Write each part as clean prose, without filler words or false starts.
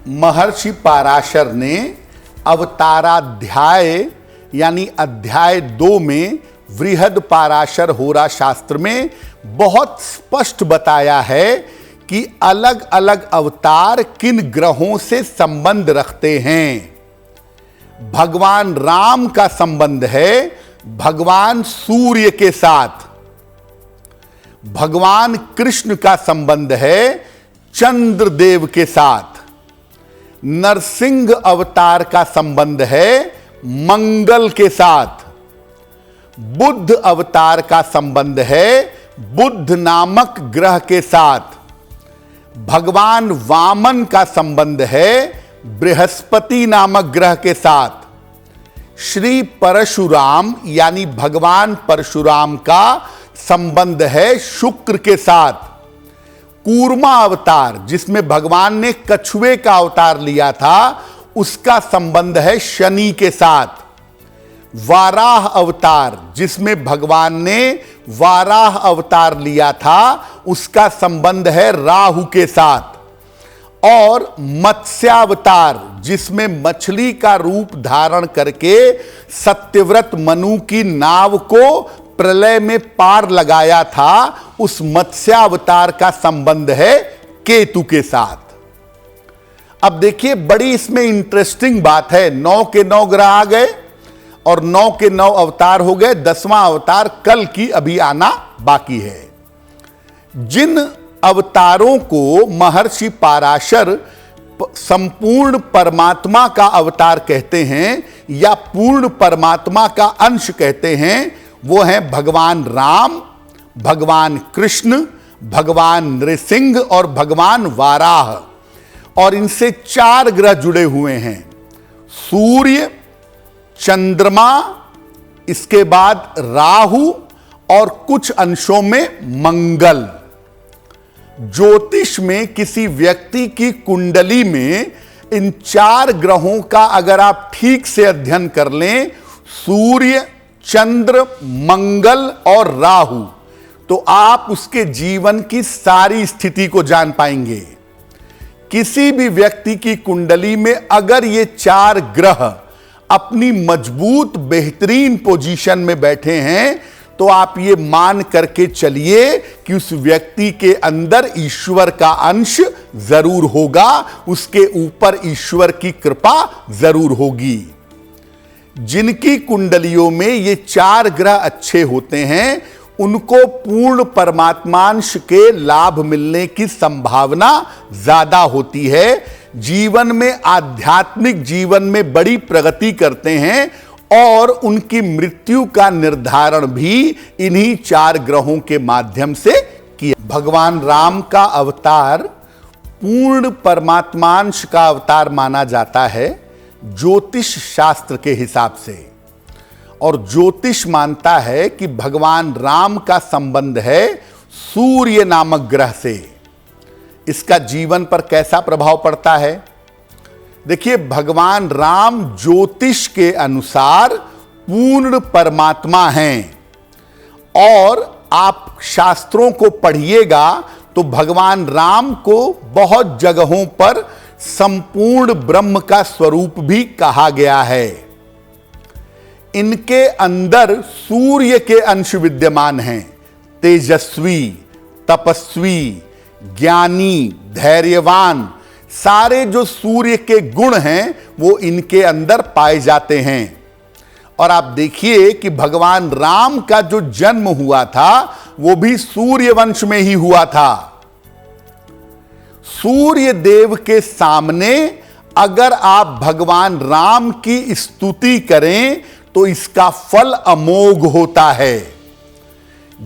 महर्षि पाराशर ने अवताराध्याय यानी अध्याय 2 में वृहद पाराशर होरा शास्त्र में बहुत स्पष्ट बताया है कि अलग अलग अवतार किन ग्रहों से संबंध रखते हैं। भगवान राम का संबंध है भगवान सूर्य के साथ, भगवान कृष्ण का संबंध है चंद्रदेव के साथ, नरसिंह अवतार का संबंध है मंगल के साथ, बुद्ध अवतार का संबंध है बुद्ध नामक ग्रह के साथ, भगवान वामन का संबंध है बृहस्पति नामक ग्रह के साथ, श्री परशुराम यानी भगवान परशुराम का संबंध है शुक्र के साथ, कूर्मा अवतार जिसमें भगवान ने कछुए का अवतार लिया था उसका संबंध है शनि के साथ, वाराह अवतार जिसमें भगवान ने वाराह अवतार लिया था उसका संबंध है राहु के साथ, और मत्स्यावतार जिसमें मछली का रूप धारण करके सत्यव्रत मनु की नाव को प्रलय में पार लगाया था उस मत्स्यावतार का संबंध है केतु के साथ। अब देखिए बड़ी इसमें इंटरेस्टिंग बात है, 9 के 9 ग्रह आ गए और 9 के 9 अवतार हो गए, 10वां अवतार कल की अभी आना बाकी है। जिन अवतारों को महर्षि पाराशर संपूर्ण परमात्मा का अवतार कहते हैं या पूर्ण परमात्मा का अंश कहते हैं वो हैं भगवान राम, भगवान कृष्ण, भगवान नृसिंह और भगवान वाराह। और इनसे 4 ग्रह जुड़े हुए हैं, सूर्य, चंद्रमा, इसके बाद राहु और कुछ अंशों में मंगल। ज्योतिष में किसी व्यक्ति की कुंडली में इन 4 ग्रहों का अगर आप ठीक से अध्ययन कर लें, सूर्य, चंद्र, मंगल और राहु, तो आप उसके जीवन की सारी स्थिति को जान पाएंगे। किसी भी व्यक्ति की कुंडली में अगर ये 4 ग्रह अपनी मजबूत बेहतरीन पोजीशन में बैठे हैं तो आप ये मान करके चलिए कि उस व्यक्ति के अंदर ईश्वर का अंश जरूर होगा, उसके ऊपर ईश्वर की कृपा जरूर होगी। जिनकी कुंडलियों में ये 4 ग्रह अच्छे होते हैं उनको पूर्ण परमात्मांश के लाभ मिलने की संभावना ज्यादा होती है, जीवन में आध्यात्मिक जीवन में बड़ी प्रगति करते हैं और उनकी मृत्यु का निर्धारण भी इन्हीं 4 ग्रहों के माध्यम से किया। भगवान राम का अवतार पूर्ण परमात्मांश का अवतार माना जाता है ज्योतिष शास्त्र के हिसाब से, और ज्योतिष मानता है कि भगवान राम का संबंध है सूर्य नामक ग्रह से। इसका जीवन पर कैसा प्रभाव पड़ता है? देखिए, भगवान राम ज्योतिष के अनुसार पूर्ण परमात्मा हैं, और आप शास्त्रों को पढ़िएगा तो भगवान राम को बहुत जगहों पर संपूर्ण ब्रह्म का स्वरूप भी कहा गया है। इनके अंदर सूर्य के अंश विद्यमान हैं, तेजस्वी, तपस्वी, ज्ञानी, धैर्यवान, सारे जो सूर्य के गुण हैं वो इनके अंदर पाए जाते हैं। और आप देखिए कि भगवान राम का जो जन्म हुआ था वो भी सूर्य वंश में ही हुआ था। सूर्य देव के सामने अगर आप भगवान राम की स्तुति करें तो इसका फल अमोघ होता है।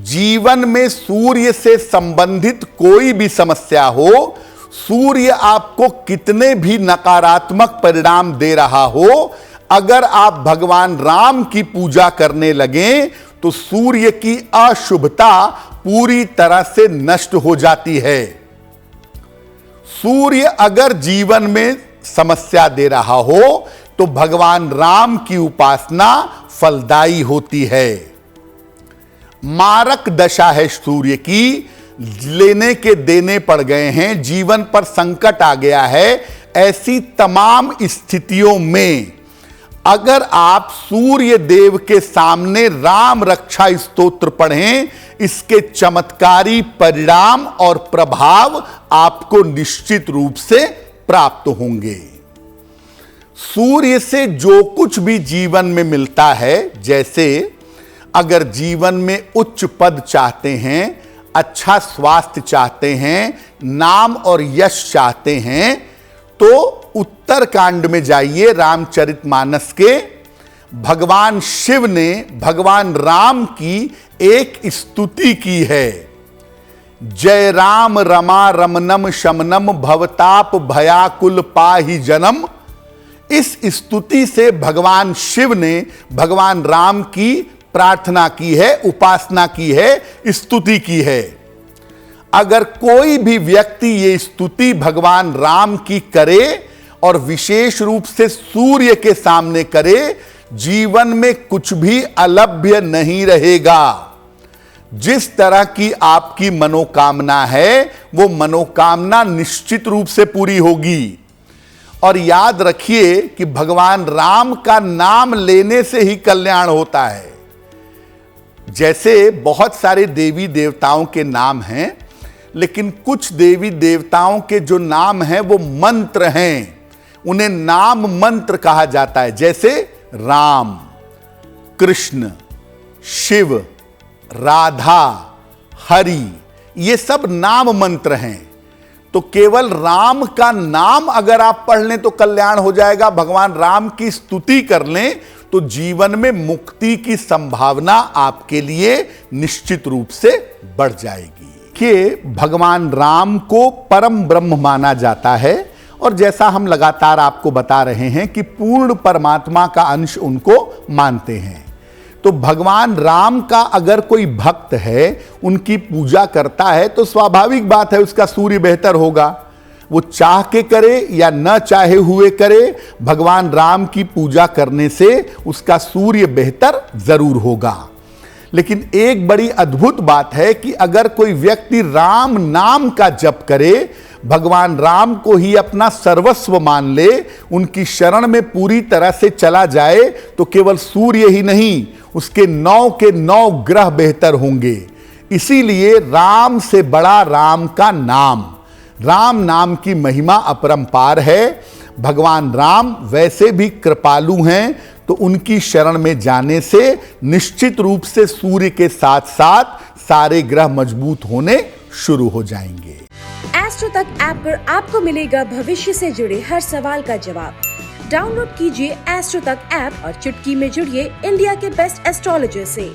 जीवन में सूर्य से संबंधित कोई भी समस्या हो, सूर्य आपको कितने भी नकारात्मक परिणाम दे रहा हो, अगर आप भगवान राम की पूजा करने लगें तो सूर्य की अशुभता पूरी तरह से नष्ट हो जाती है। सूर्य अगर जीवन में समस्या दे रहा हो तो भगवान राम की उपासना फलदायी होती है। मारक दशा है सूर्य की, लेने के देने पड़ गए हैं, जीवन पर संकट आ गया है, ऐसी तमाम स्थितियों में अगर आप सूर्य देव के सामने राम रक्षा स्तोत्र पढ़ें, इसके चमत्कारी परिणाम और प्रभाव आपको निश्चित रूप से प्राप्त होंगे। सूर्य से जो कुछ भी जीवन में मिलता है, जैसे अगर जीवन में उच्च पद चाहते हैं, अच्छा स्वास्थ्य चाहते हैं, नाम और यश चाहते हैं, तो उत्तरकांड में जाइए रामचरितमानस के। भगवान शिव ने भगवान राम की एक स्तुति की है, जय राम रमा रमनम शमनम भवताप भयाकुल पाहि जनम। इस स्तुति से भगवान शिव ने भगवान राम की प्रार्थना की है, उपासना की है, स्तुति की है। अगर कोई भी व्यक्ति ये स्तुति भगवान राम की करे और विशेष रूप से सूर्य के सामने करे, जीवन में कुछ भी अलभ्य नहीं रहेगा। जिस तरह की आपकी मनोकामना है, वो मनोकामना निश्चित रूप से पूरी होगी। और याद रखिए कि भगवान राम का नाम लेने से ही कल्याण होता है। जैसे बहुत सारे देवी देवताओं के नाम हैं, लेकिन कुछ देवी देवताओं के जो नाम हैं वो मंत्र हैं, उन्हें नाम मंत्र कहा जाता है। जैसे राम, कृष्ण, शिव, राधा, हरि, ये सब नाम मंत्र हैं। तो केवल राम का नाम अगर आप पढ़ लें तो कल्याण हो जाएगा, भगवान राम की स्तुति कर लें तो जीवन में मुक्ति की संभावना आपके लिए निश्चित रूप से बढ़ जाएगी। कि भगवान राम को परम ब्रह्म माना जाता है, और जैसा हम लगातार आपको बता रहे हैं कि पूर्ण परमात्मा का अंश उनको मानते हैं। तो भगवान राम का अगर कोई भक्त है, उनकी पूजा करता है, तो स्वाभाविक बात है उसका सूर्य बेहतर होगा। वो चाह के करे या न चाहे हुए करे, भगवान राम की पूजा करने से उसका सूर्य बेहतर जरूर होगा। लेकिन एक बड़ी अद्भुत बात है कि अगर कोई व्यक्ति राम नाम का जप करे, भगवान राम को ही अपना सर्वस्व मान ले, उनकी शरण में पूरी तरह से चला जाए, तो केवल सूर्य ही नहीं, उसके 9 के 9 ग्रह बेहतर होंगे। इसीलिए राम से बड़ा राम का नाम, राम नाम की महिमा अपरंपार है। भगवान राम वैसे भी कृपालु हैं, तो उनकी शरण में जाने से निश्चित रूप से सूर्य के साथ साथ सारे ग्रह मजबूत होने शुरू हो जाएंगे। एस्ट्रो तक ऐप पर आपको मिलेगा भविष्य से जुड़े हर सवाल का जवाब। डाउनलोड कीजिए एस्ट्रो तक ऐप और चुटकी में जुड़िए इंडिया के बेस्ट एस्ट्रोलॉजर से।